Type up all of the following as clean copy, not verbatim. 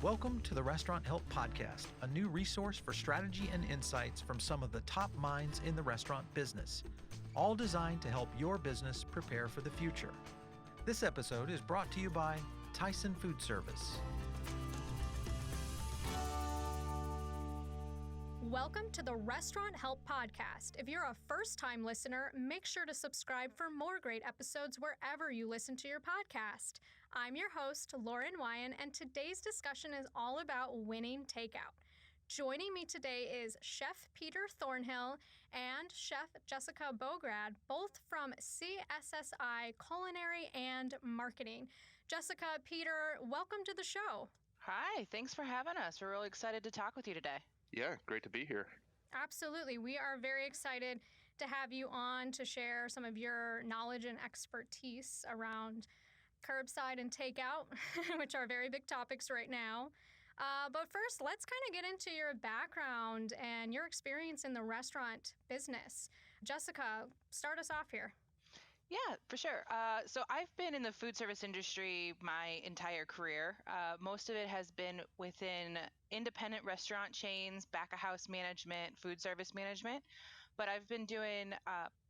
Welcome to the Restaurant Help Podcast, a new resource for strategy and insights from some of the top minds in the restaurant business, all designed to help your business prepare for the future. This episode is brought to you by Tyson Food Service. Welcome to the Restaurant Help Podcast. If you're a first-time listener, make sure to subscribe for more great episodes wherever you listen to your podcast. I'm your host, Lauren Wyan, and today's discussion is all about winning takeout. Joining me today is Chef Peter Thornhill and Chef Jessica Bograd, both from CSSI Culinary and Marketing. Jessica, Peter, welcome to the show. Hi, thanks for having us. We're really excited to talk with you today. Yeah, great to be here. Absolutely. We are very excited to have you on to share some of your knowledge and expertise around curbside and takeout, which are very big topics right now. But first, let's kind of get into your background and your experience in the restaurant business. Jessica, start us off here. Yeah, for sure. So I've been in the food service industry my entire career. Most of it has been within independent restaurant chains, back-of-house management, food service management. But I've been doing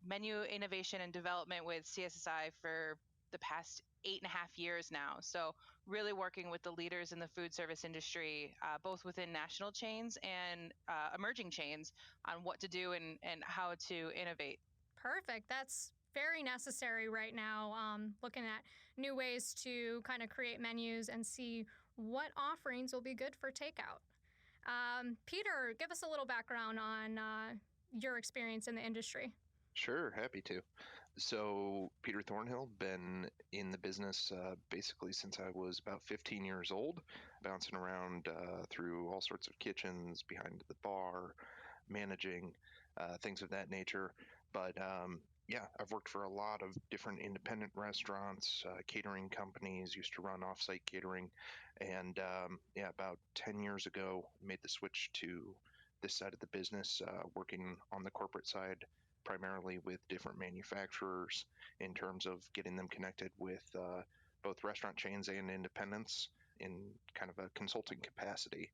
menu innovation and development with CSSI for the past 8.5 years now. So really working with the leaders in the food service industry, both within national chains and emerging chains on what to do and how to innovate. Perfect. That's very necessary right now, looking at new ways to kind of create menus and see what offerings will be good for takeout. Peter, give us a little background on your experience in the industry. Sure, happy to. So Peter Thornhill, been in the business basically since I was about 15 years old, bouncing around through all sorts of kitchens, behind the bar, managing things of that nature. But yeah, I've worked for a lot of different independent restaurants, catering companies, used to run off-site catering. And yeah, about 10 years ago, made the switch to this side of the business, working on the corporate side, primarily with different manufacturers in terms of getting them connected with both restaurant chains and independents in kind of a consulting capacity.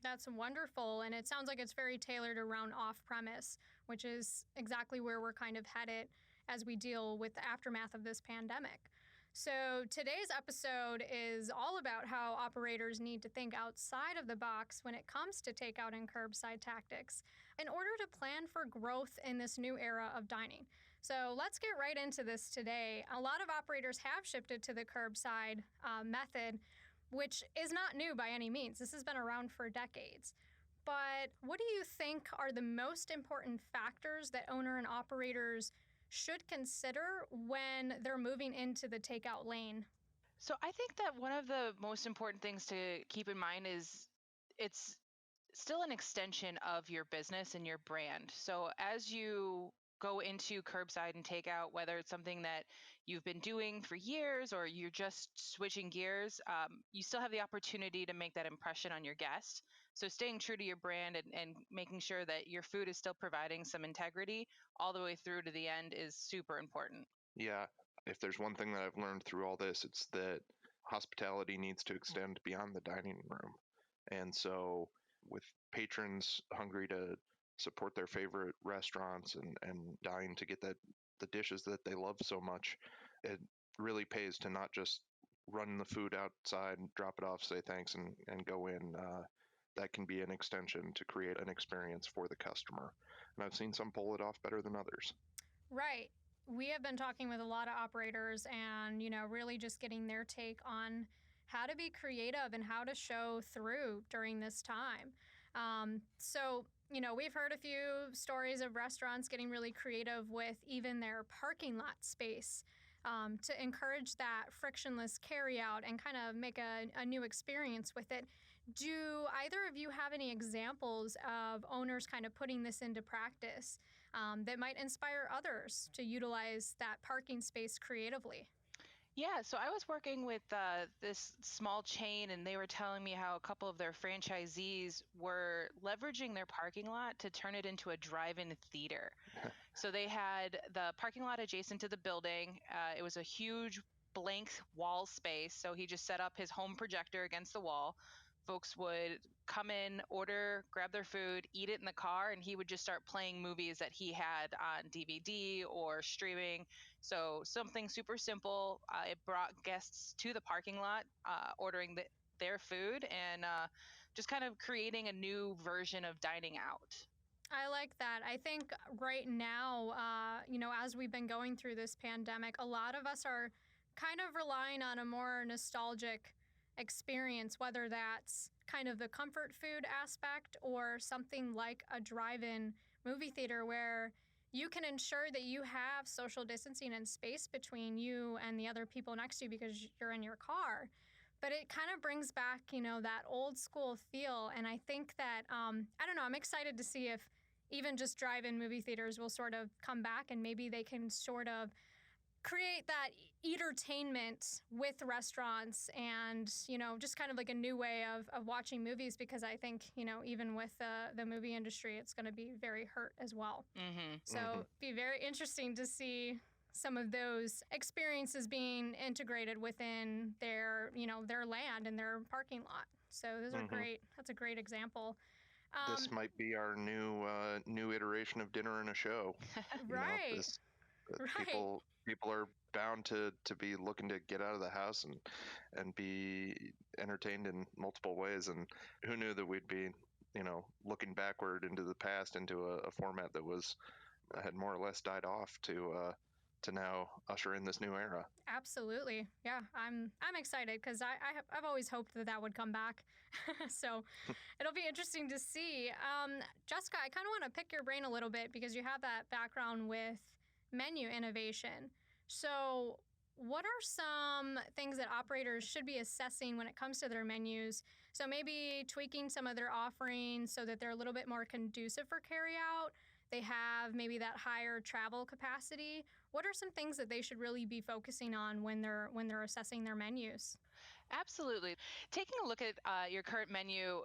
That's wonderful. And it sounds like it's very tailored around off-premise, which is exactly where we're kind of headed as we deal with the aftermath of this pandemic. So today's episode is all about how operators need to think outside of the box when it comes to takeout and curbside tactics in order to plan for growth in this new era of dining. So let's get right into this today. A lot of operators have shifted to the curbside method, which is not new by any means. This has been around for decades. But what do you think are the most important factors that owner and operators should consider when they're moving into the takeout lane? So I think that one of the most important things to keep in mind is it's still an extension of your business and your brand. So as you go into curbside and takeout, whether it's something that you've been doing for years or you're just switching gears, you still have the opportunity to make that impression on your guests. So staying true to your brand and making sure that your food is still providing some integrity all the way through to the end is super important. Yeah, if there's one thing that I've learned through all this, it's that hospitality needs to extend beyond the dining room. And so with patrons hungry to support their favorite restaurants and dying to get the dishes that they love so much, it really pays to not just run the food outside and drop it off, say thanks, and go in. That can be an extension to create an experience for the customer. And I've seen some pull it off better than others. Right. We have been talking with a lot of operators and, really just getting their take on how to be creative and how to show through during this time. So we've heard a few stories of restaurants getting really creative with even their parking lot space to encourage that frictionless carryout and kind of make a new experience with it. Do either of you have any examples of owners kind of putting this into practice that might inspire others to utilize that parking space creatively? Yeah, so I was working with this small chain, and they were telling me how a couple of their franchisees were leveraging their parking lot to turn it into a drive-in theater. So they had the parking lot adjacent to the building. It was a huge blank wall space, so he just set up his home projector against the wall, folks would come in, order, grab their food, eat it in the car, and he would just start playing movies that he had on DVD or streaming. So something super simple. It brought guests to the parking lot, ordering their food, and just kind of creating a new version of dining out. I like that. I think right now, as we've been going through this pandemic, a lot of us are kind of relying on a more nostalgic experience, whether that's kind of the comfort food aspect or something like a drive in movie theater where you can ensure that you have social distancing and space between you and the other people next to you because you're in your car. But it kind of brings back, that old school feel. And I think that, I don't know, I'm excited to see if even just drive-in movie theaters will sort of come back and maybe they can sort of create that entertainment with restaurants and, just kind of like a new way of watching movies because I think, even with the movie industry, it's going to be very hurt as well. Mm-hmm. So it'd be very interesting to see some of those experiences being integrated within their land and their parking lot. So those are great. That's a great example. This might be our new iteration of dinner and a show. Right. Right. People are bound to be looking to get out of the house and be entertained in multiple ways. And who knew that we'd be looking backward into the past into a format that had more or less died off to now usher in this new era. Absolutely. Yeah, I'm excited because I've always hoped that would come back. So it'll be interesting to see. Jessica, I kind of want to pick your brain a little bit because you have that background with menu innovation. So what are some things that operators should be assessing when it comes to their menus? So maybe tweaking some of their offerings so that they're a little bit more conducive for carryout. They have maybe that higher travel capacity. What are some things that they should really be focusing on when they're assessing their menus? Absolutely. Taking a look at your current menu,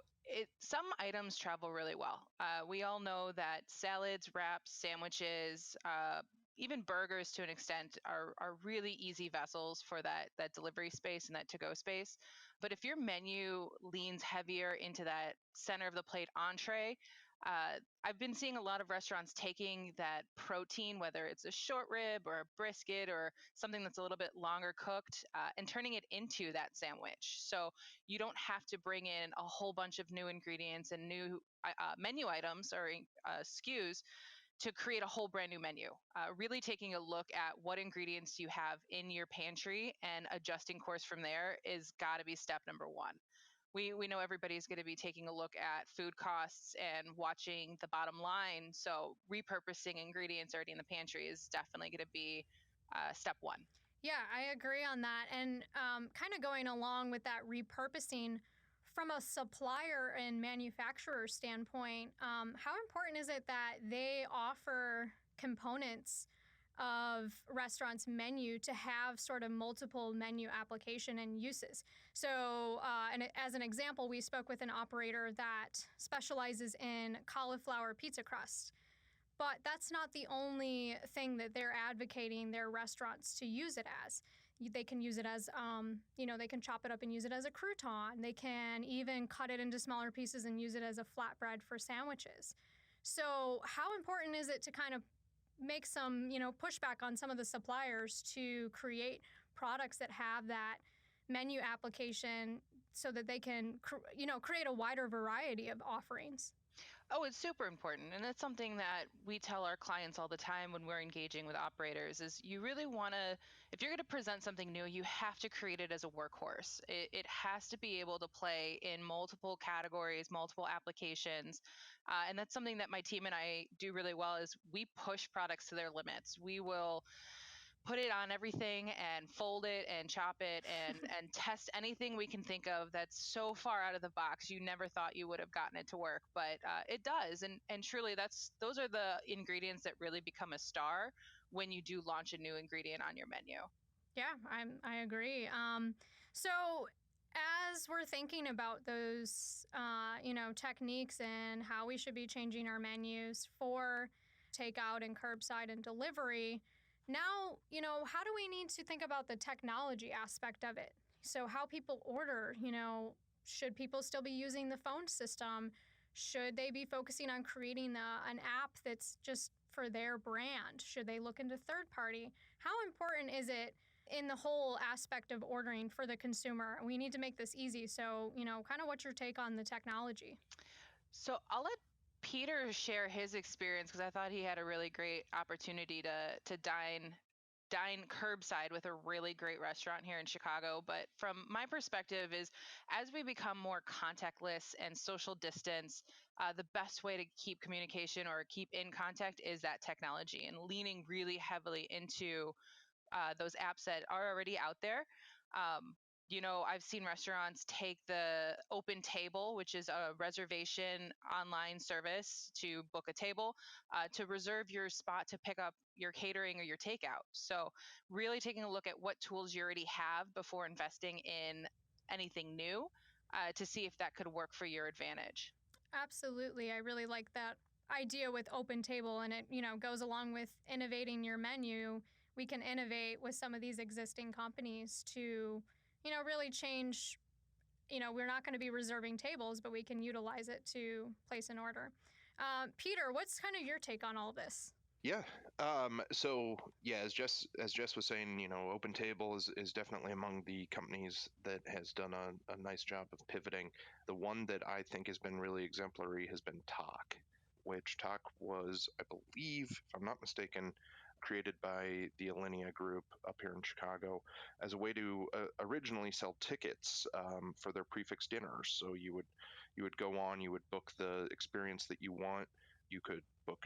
some items travel really well. We all know that salads, wraps, sandwiches, even burgers to an extent are really easy vessels for that delivery space and that to-go space. But if your menu leans heavier into that center of the plate entree, I've been seeing a lot of restaurants taking that protein, whether it's a short rib or a brisket or something that's a little bit longer cooked, and turning it into that sandwich. So you don't have to bring in a whole bunch of new ingredients and new menu items or SKUs to create a whole brand new menu. Really taking a look at what ingredients you have in your pantry and adjusting course from there is got to be step number one. We know everybody's going to be taking a look at food costs and watching the bottom line. So repurposing ingredients already in the pantry is definitely going to be step one. Yeah, I agree on that. And kind of going along with that repurposing from a supplier and manufacturer standpoint, how important is it that they offer components of restaurants' menu to have sort of multiple menu application and uses? So, as an example, we spoke with an operator that specializes in cauliflower pizza crust. But that's not the only thing that they're advocating their restaurants to use it as. They can use it as, they can chop it up and use it as a crouton. They can even cut it into smaller pieces and use it as a flatbread for sandwiches. So how important is it to kind of make some, pushback on some of the suppliers to create products that have that menu application so that they can, create a wider variety of offerings? Oh, it's super important. And that's something that we tell our clients all the time when we're engaging with operators is you really want to, if you're going to present something new, you have to create it as a workhorse. It has to be able to play in multiple categories, multiple applications. And that's something that my team and I do really well is we push products to their limits. We will put it on everything and fold it and chop it and test anything we can think of that's so far out of the box you never thought you would have gotten it to work, but it does. And truly those are the ingredients that really become a star when you do launch a new ingredient on your menu. Yeah, I agree. So as we're thinking about those, techniques and how we should be changing our menus for takeout and curbside and delivery, now, how do we need to think about the technology aspect of it? So how people order, should people still be using the phone system? Should they be focusing on creating an app that's just for their brand? Should they look into third party? How important is it in the whole aspect of ordering for the consumer? We need to make this easy. So, kind of what's your take on the technology? So I'll let Peter share his experience because I thought he had a really great opportunity to dine curbside with a really great restaurant here in Chicago. But from my perspective is as we become more contactless and social distance, the best way to keep communication or keep in contact is that technology and leaning really heavily into those apps that are already out there. Um, I've seen restaurants take the Open Table, which is a reservation online service to book a table, to reserve your spot to pick up your catering or your takeout. So, really taking a look at what tools you already have before investing in anything new to see if that could work for your advantage. Absolutely. I really like that idea with open table, and it, goes along with innovating your menu. We can innovate with some of these existing companies to, really change. We're not going to be reserving tables, but we can utilize it to place an order. Peter, what's kind of your take on all this? Yeah. So yeah, as Jess was saying, Open Table is definitely among the companies that has done a nice job of pivoting. The one that I think has been really exemplary has been Talk, which Talk was, I believe, if I'm not mistaken, created by the Alinea Group up here in Chicago as a way to originally sell tickets for their prefix dinners. So you would go on, you would book the experience that you want. You could book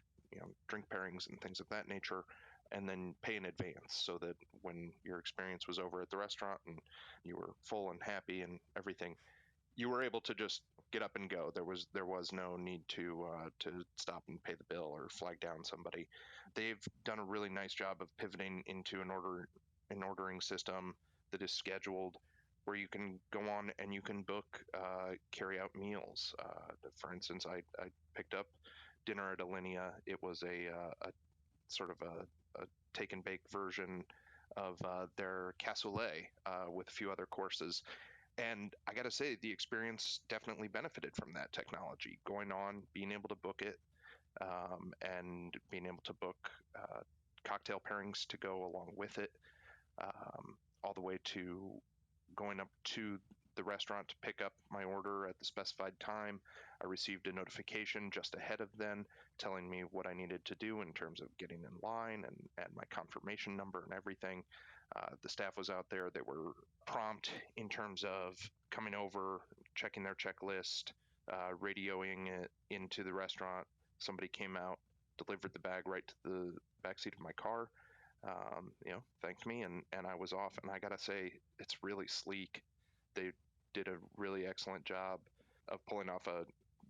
drink pairings and things of that nature, and then pay in advance so that when your experience was over at the restaurant and you were full and happy and everything, you were able to just get up and go. There was no need to stop and pay the bill or flag down somebody. They've done a really nice job of pivoting into an ordering system that is scheduled, where you can go on and you can book carry out meals. For instance, I picked up dinner at Alinea. It was a sort of a take and bake version of their cassoulet with a few other courses. And I got to say, the experience definitely benefited from that technology. Going on, being able to book it, and being able to book cocktail pairings to go along with it, all the way to going up to the restaurant to pick up my order at the specified time. I received a notification just ahead of then telling me what I needed to do in terms of getting in line and my confirmation number and everything. The staff was out there. They were prompt in terms of coming over, checking their checklist, radioing it into the restaurant. Somebody came out, delivered the bag right to the backseat of my car. Thanked me, and I was off. And I gotta say, it's really sleek. They did a really excellent job of pulling off a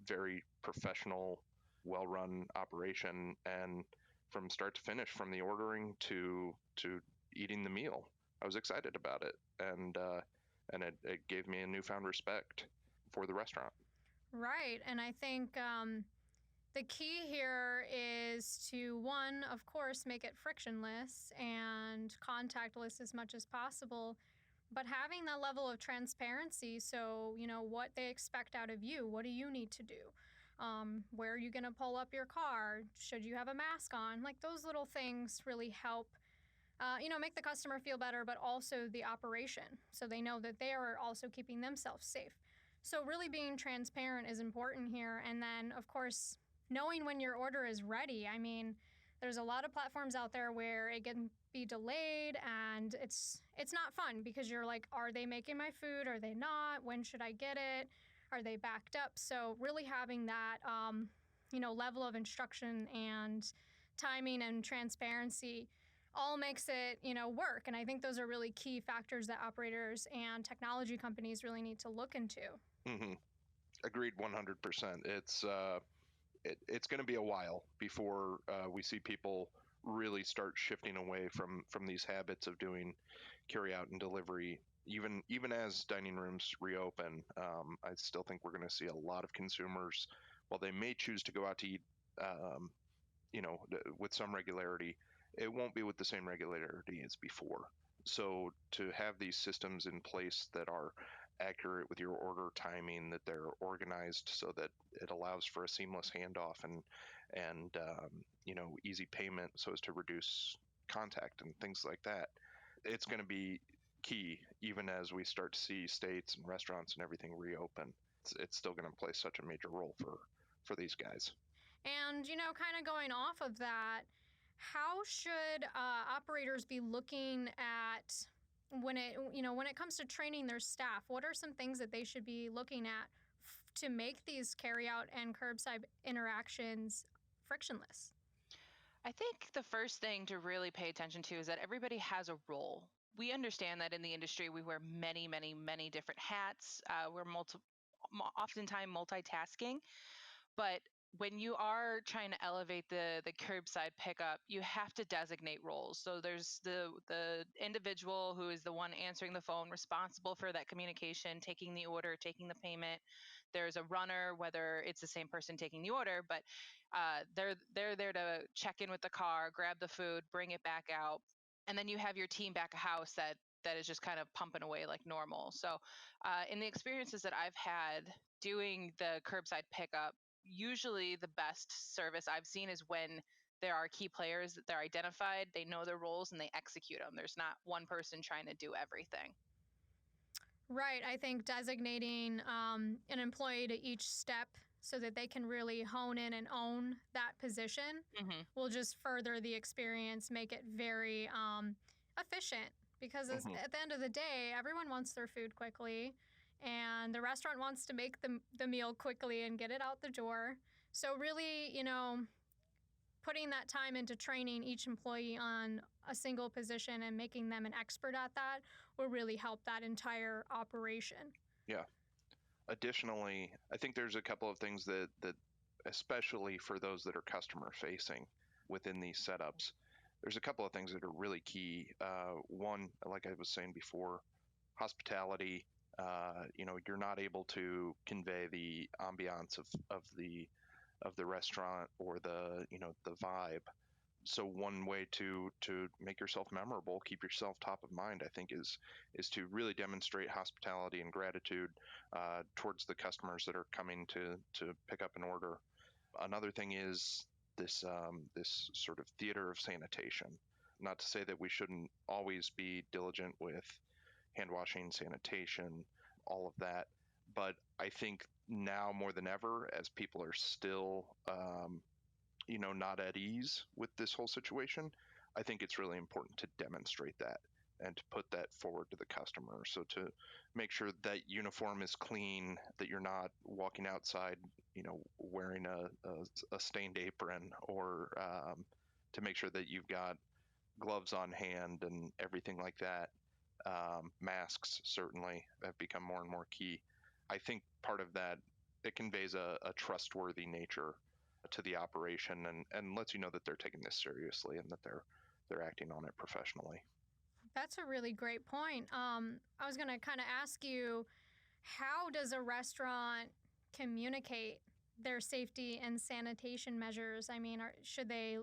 very professional, well-run operation, and from start to finish, from the ordering to eating the meal, I was excited about it, and it gave me a newfound respect for the restaurant. Right. And I think the key here is to, one, of course, make it frictionless and contactless as much as possible, but having that level of transparency. So, what they expect out of you. What do you need to do? Where are you going to pull up your car? Should you have a mask on? Like those little things really help, make the customer feel better, but also the operation. So they know that they are also keeping themselves safe. So really being transparent is important here. And then, of course, knowing when your order is ready. I mean, there's a lot of platforms out there where it can be delayed, and it's not fun because you're like, are they making my food? Are they not? When should I get it? Are they backed up? So really having that, level of instruction and timing and transparency all makes it, work. And I think those are really key factors that operators and technology companies really need to look into. Hmm. Agreed, 100%. It's going to be a while before we see people really start shifting away from these habits of doing carry out and delivery. Even as dining rooms reopen, I still think we're going to see a lot of consumers, while they may choose to go out to eat, um, with some regularity, it won't be with the same regularity as before. So to have these systems in place that are accurate with your order timing, that they're organized so that it allows for a seamless handoff and easy payment so as to reduce contact and things like that. It's going to be key even as we start to see states and restaurants and everything reopen. It's still going to play such a major role for these guys. And, kind of going off of that, how should operators be looking at when it comes to training their staff? What are some things that they should be looking at to make these carryout and curbside interactions frictionless? I think the first thing to really pay attention to is that everybody has a role. We understand that in the industry we wear many, many, many different hats. We're oftentimes multitasking, but when you are trying to elevate the curbside pickup, you have to designate roles. So there's the individual who is the one answering the phone, responsible for that communication, taking the order, taking the payment. There's a runner, whether it's the same person taking the order, but they're there to check in with the car, grab the food, bring it back out, and then you have your team back of house that is just kind of pumping away like normal. So, in the experiences that I've had doing the curbside pickup, usually the best service I've seen is when there are key players that they're identified, they know their roles, and they execute them. There's not one person trying to do everything. Right. I think designating an employee to each step so that they can really hone in and own that position Hmm. will just further the experience, make it very efficient. Because Hmm. at the end of the day, everyone wants their food quickly, and the restaurant wants to make the meal quickly and get it out the door. So, really, putting that time into training each employee on a single position and making them an expert at that will really help that entire operation. Yeah. Additionally, I think there's a couple of things that especially for those that are customer facing within these setups, there's a couple of things that are really key. One, like I was saying before, hospitality. You're not able to convey the ambiance of the restaurant or the vibe. So one way to make yourself memorable, keep yourself top of mind, I think is to really demonstrate hospitality and gratitude towards the customers that are coming to pick up an order. Another thing is this sort of theater of sanitation. Not to say that we shouldn't always be diligent with hand washing, sanitation, all of that, but I think now more than ever, as people are still not at ease with this whole situation, I think it's really important to demonstrate that and to put that forward to the customer. So to make sure that uniform is clean, that you're not walking outside, wearing a stained apron, or to make sure that you've got gloves on hand and everything like that. Masks certainly have become more and more key. I think part of that, it conveys a trustworthy nature to the operation and lets you know that they're taking this seriously and that they're acting on it professionally. That's a really great point. I was going to kind of ask you, how does a restaurant communicate their safety and sanitation measures? I mean, should they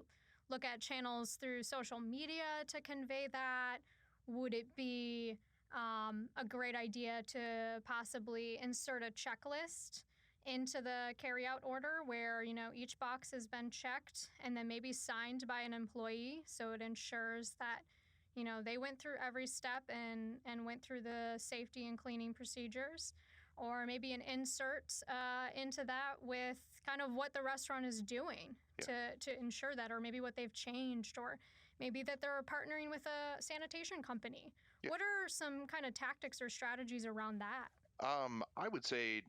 look at channels through social media to convey that? Would it be a great idea to possibly insert a checklist into the carryout order where, each box has been checked and then maybe signed by an employee so it ensures that they went through every step and went through the safety and cleaning procedures? Or maybe an insert into that with kind of what the restaurant is doing to ensure that, or maybe what they've changed, or maybe that they're partnering with a sanitation company. Yeah. What are some kind of tactics or strategies around that? I would say,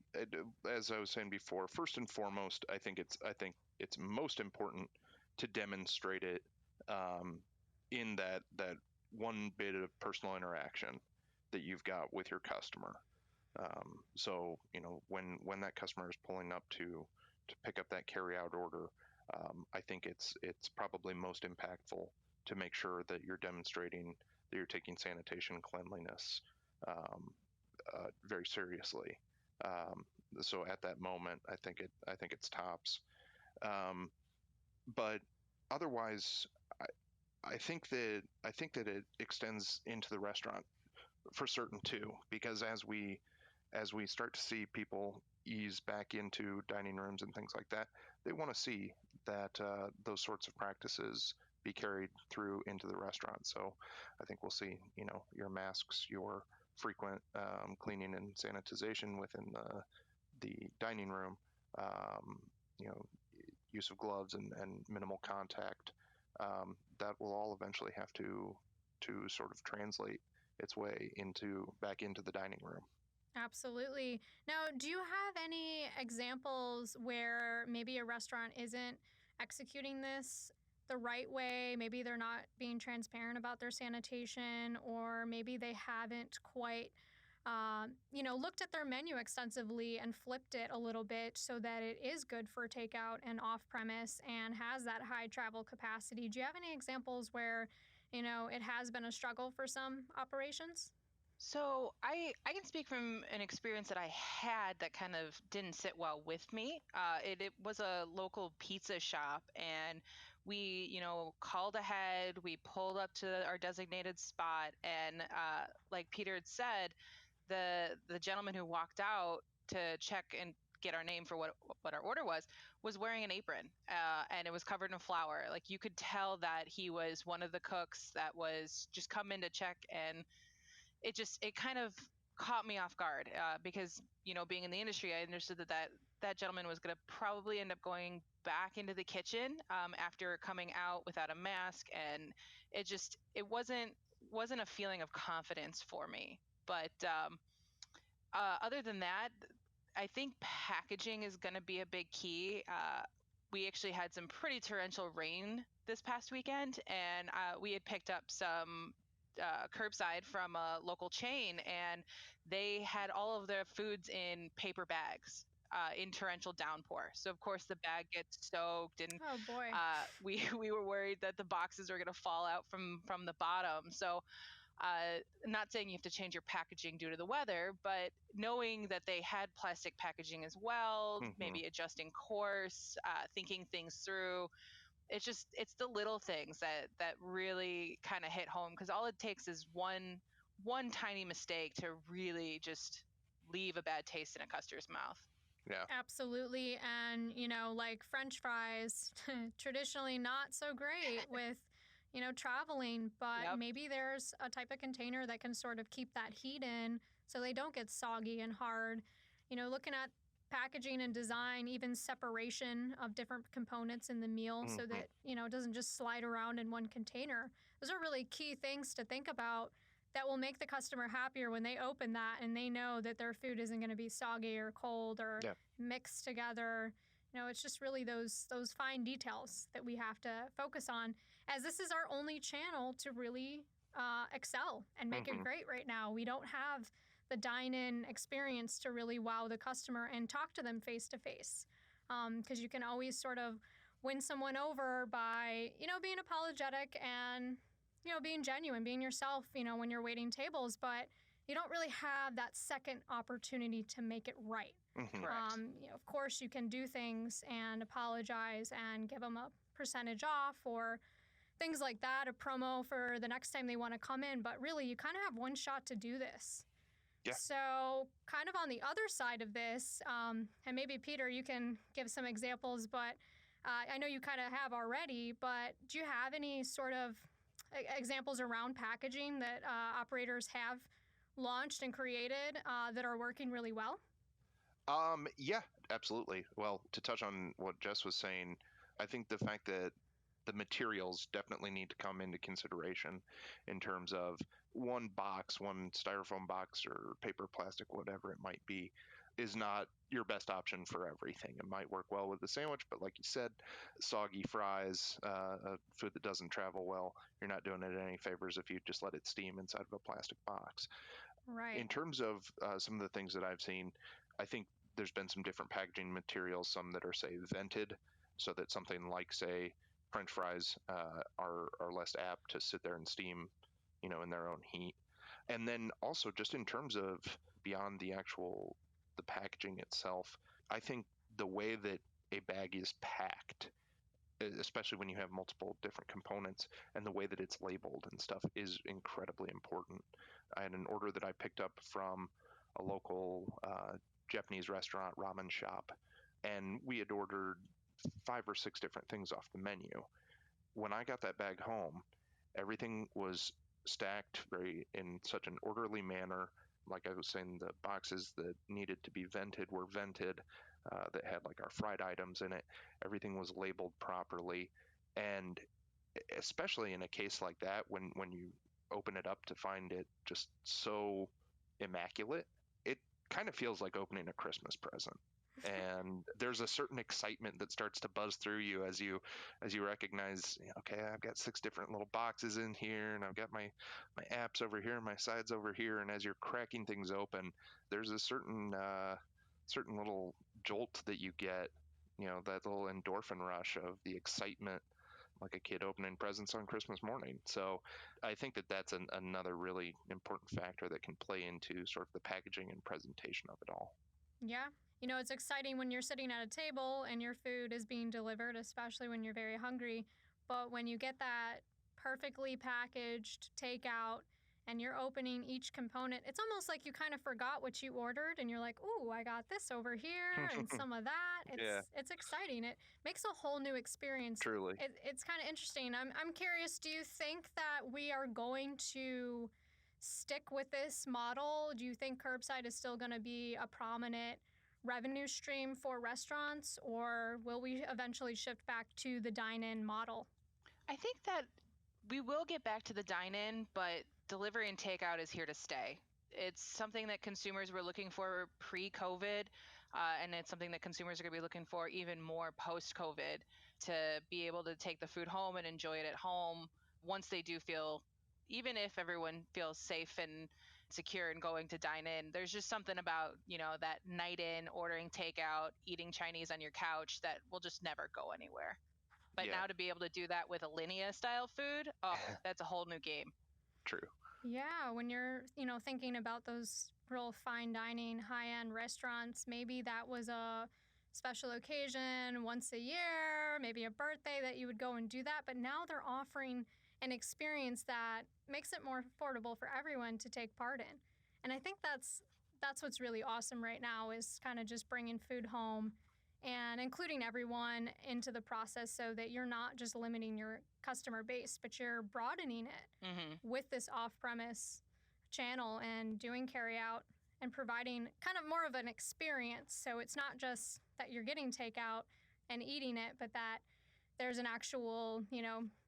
as I was saying before, first and foremost, I think it's most important to demonstrate it um, in that one bit of personal interaction that you've got with your customer. So when that customer is pulling up to pick up that carryout order, I think it's probably most impactful to make sure that you're demonstrating that you're taking sanitation and cleanliness very seriously. Um, so at that moment, I think it's tops. Um, but otherwise, I, I think that it extends into the restaurant for certain too, because as we as we start to see people ease back into dining rooms and things like that, they want to see that those sorts of practices be carried through into the restaurant. So I think we'll see, your masks, your frequent cleaning and sanitization within the dining room, um, you know, use of gloves and minimal contact. That will all eventually have to sort of translate its way back into the dining room. Absolutely. Now, do you have any examples where maybe a restaurant isn't executing this the right way? Maybe they're not being transparent about their sanitation, or maybe they haven't quite, looked at their menu extensively and flipped it a little bit so that it is good for takeout and off premise and has that high travel capacity. Do you have any examples where, it has been a struggle for some operations? So I can speak from an experience that I had that kind of didn't sit well with me. It was a local pizza shop, and we called ahead. We pulled up to our designated spot, and like Peter had said, the gentleman who walked out to check and get our name for what our order was wearing an apron, and it was covered in flour. Like, you could tell that he was one of the cooks that was just come in to check, and it kind of caught me off guard, because being in the industry, I understood that gentleman was going to probably end up going back into the kitchen after coming out without a mask, and it wasn't a feeling of confidence for me. But other than that, I think packaging is going to be a big key. We actually had some pretty torrential rain this past weekend, and we had picked up some curbside from a local chain, and they had all of their foods in paper bags in torrential downpour. So of course the bag gets soaked, and Oh boy. we were worried that the boxes were going to fall out from the bottom. So not saying you have to change your packaging due to the weather, but knowing that they had plastic packaging as well, Mm-hmm. maybe adjusting course, thinking things through. It's the little things that really kind of hit home, because all it takes is one tiny mistake to really just leave a bad taste in a customer's mouth. Yeah. Absolutely. And, like French fries, traditionally not so great with, traveling, but Yep. maybe there's a type of container that can sort of keep that heat in so they don't get soggy and hard. Looking at packaging and design, even separation of different components in the meal so Mm-hmm. that, it doesn't just slide around in one container. Those are really key things to think about that will make the customer happier when they open that and they know that their food isn't going to be soggy or cold or Yeah. mixed together. It's just really those fine details that we have to focus on, as this is our only channel to really excel and make Mm-hmm. it great right now. We don't have the dine-in experience to really wow the customer and talk to them face to face, because you can always sort of win someone over by being apologetic and being genuine, being yourself, when you're waiting tables, but you don't really have that second opportunity to make it right. Mm-hmm. Correct. Of course, you can do things and apologize and give them a percentage off or things like that, a promo for the next time they want to come in. But really, you kind of have one shot to do this. Yeah. So, kind of on the other side of this, and maybe Peter, you can give some examples, but I know you kind of have already, but do you have any sort of examples around packaging that operators have launched and created that are working really well? Yeah, absolutely. Well, to touch on what Jess was saying, I think the fact that the materials definitely need to come into consideration in terms of one styrofoam box or paper, plastic, whatever it might be, is not your best option for everything. It might work well with the sandwich, but like you said, soggy fries, food that doesn't travel well, you're not doing it any favors if you just let it steam inside of a plastic box. Right. In terms of some of the things that I've seen, I think there's been some different packaging materials, some that are, say, vented, so that something like, say, French fries are less apt to sit there and steam, in their own heat. And then also just in terms of beyond the packaging itself, I think the way that a bag is packed, especially when you have multiple different components, and the way that it's labeled and stuff is incredibly important. I had an order that I picked up from a local Japanese restaurant, ramen shop, and we had ordered 5 or 6 different things off the menu. When I got that bag home, everything was stacked very in such an orderly manner. Like I was saying, the boxes that needed to be vented were vented, that had like our fried items in it. Everything was labeled properly. And especially in a case like that, when you open it up to find it just so immaculate, it kind of feels like opening a Christmas present. And there's a certain excitement that starts to buzz through you as you recognize, okay, I've got 6 different little boxes in here, and I've got my apps over here, my sides over here, and as you're cracking things open, there's a certain little jolt that you get, that little endorphin rush of the excitement, like a kid opening presents on Christmas morning. So I think that that's another really important factor that can play into sort of the packaging and presentation of it all. Yeah. It's exciting when you're sitting at a table and your food is being delivered, especially when you're very hungry. But when you get that perfectly packaged takeout and you're opening each component, it's almost like you kind of forgot what you ordered and you're like, "Ooh, I got this over here and some of that." Yeah, It's exciting. It makes a whole new experience. truly. It's kind of interesting. I'm curious, do you think that we are going to stick with this model? Do you think curbside is still going to be a prominent revenue stream for restaurants, or will we eventually shift back to the dine-in model? I think that we will get back to the dine in, but delivery and takeout is here to stay. It's something that consumers were looking for pre COVID, and it's something that consumers are going to be looking for even more post COVID, to be able to take the food home and enjoy it at home once they do feel, even if everyone feels safe and secure in going to dine in. There's just something about, that night in, ordering takeout, eating Chinese on your couch that will just never go anywhere. But Yeah, now to be able to do that with Alinea style food, oh, that's a whole new game. true. Yeah, when you're, thinking about those real fine dining, high-end restaurants, maybe that was a special occasion once a year, maybe a birthday that you would go and do that, but now they're offering an experience that makes it more affordable for everyone to take part in. And I think that's what's really awesome right now, is kind of just bringing food home and including everyone into the process, so that you're not just limiting your customer base, but you're broadening it Hmm. with this off-premise channel and doing carry out and providing kind of more of an experience. So it's not just that you're getting takeout and eating it, but that there's an actual,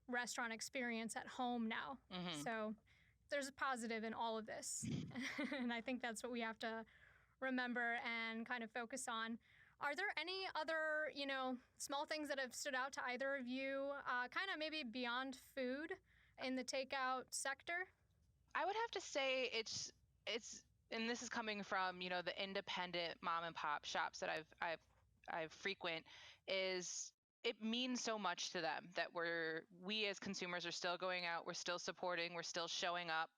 restaurant experience at home now. Hmm. So there's a positive in all of this. And I think that's what we have to remember and kind of focus on. Are there any other, small things that have stood out to either of you, kind of maybe beyond food in the takeout sector? I would have to say it's and this is coming from, the independent mom and pop shops that I've frequent, is it means so much to them that we as consumers are still going out, we're still supporting, we're still showing up.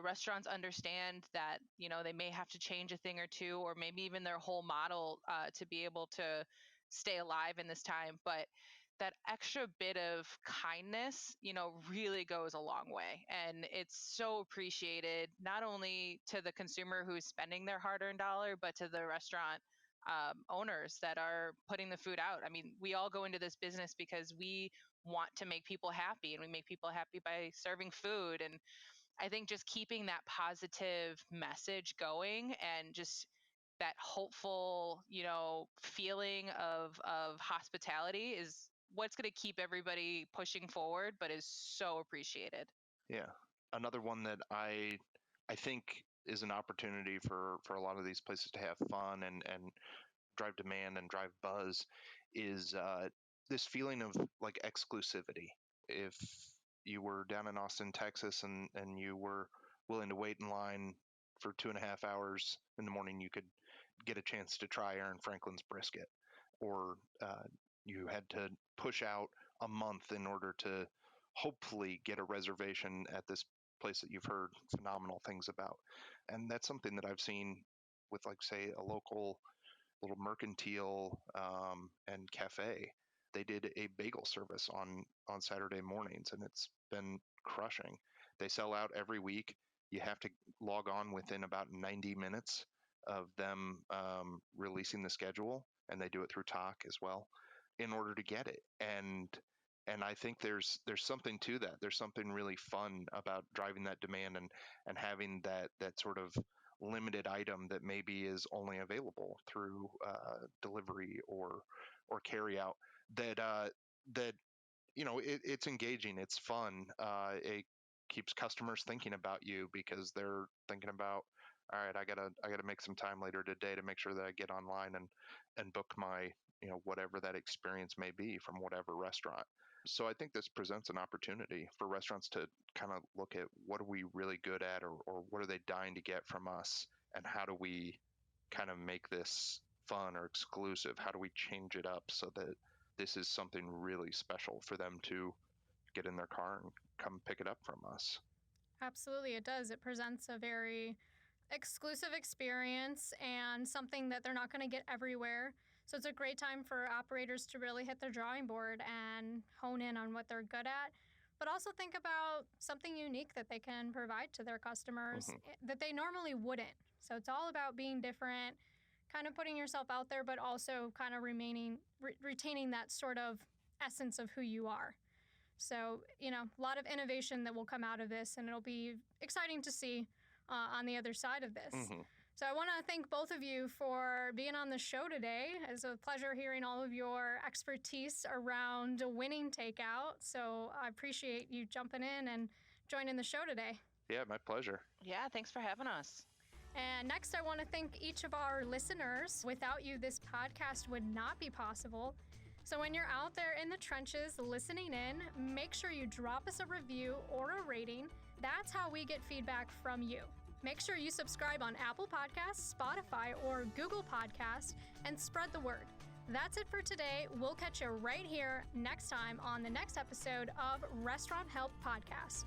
Restaurants understand that, they may have to change a thing or two, or maybe even their whole model, to be able to stay alive in this time. But that extra bit of kindness, really goes a long way. And it's so appreciated, not only to the consumer who's spending their hard earned dollar, but to the restaurant owners that are putting the food out. I mean, we all go into this business because we want to make people happy, and we make people happy by serving food. And I think just keeping that positive message going, and just that hopeful, feeling of hospitality, is what's going to keep everybody pushing forward, but is so appreciated. Yeah. Another one that I think is an opportunity for a lot of these places to have fun and drive demand and drive buzz is this feeling of like exclusivity. If you were down in Austin, Texas, and you were willing to wait in line for 2.5 hours in the morning, you could get a chance to try Aaron Franklin's brisket, or you had to push out a month in order to hopefully get a reservation at this place that you've heard phenomenal things about. And that's something that I've seen with, like, say, a local little mercantile and cafe. They did a bagel service on Saturday mornings, and it's been crushing. They sell out every week. you have to log on within about 90 minutes of them releasing the schedule, and they do it through Talk as well, in order to get it. And I think there's something to that. There's something really fun about driving that demand and having that sort of limited item that maybe is only available through delivery or carry out. That it's engaging, it's fun. It keeps customers thinking about you because they're thinking about, all right, I gotta make some time later today to make sure that I get online and book my whatever that experience may be from whatever restaurant. So I think this presents an opportunity for restaurants to kind of look at what are we really good at, or what are they dying to get from us, and how do we kind of make this fun or exclusive? How do we change it up so that this is something really special for them to get in their car and come pick it up from us? Absolutely, it does. It presents a very exclusive experience and something that they're not going to get everywhere. So it's a great time for operators to really hit their drawing board and hone in on what they're good at, but also think about something unique that they can provide to their customers that they normally wouldn't. So it's all about being different, kind of putting yourself out there, but also kind of retaining that sort of essence of who you are. So, a lot of innovation that will come out of this, and it'll be exciting to see on the other side of this. So I want to thank both of you for being on the show today. It's a pleasure hearing all of your expertise around winning Takeout. So I appreciate you jumping in and joining the show today. Yeah, my pleasure. Yeah, thanks for having us. And next, I want to thank each of our listeners. Without you, this podcast would not be possible. So when you're out there in the trenches listening in, make sure you drop us a review or a rating. That's how we get feedback from you. Make sure you subscribe on Apple Podcasts, Spotify, or Google Podcasts, and spread the word. That's it for today. We'll catch you right here next time on the next episode of Restaurant Help Podcast.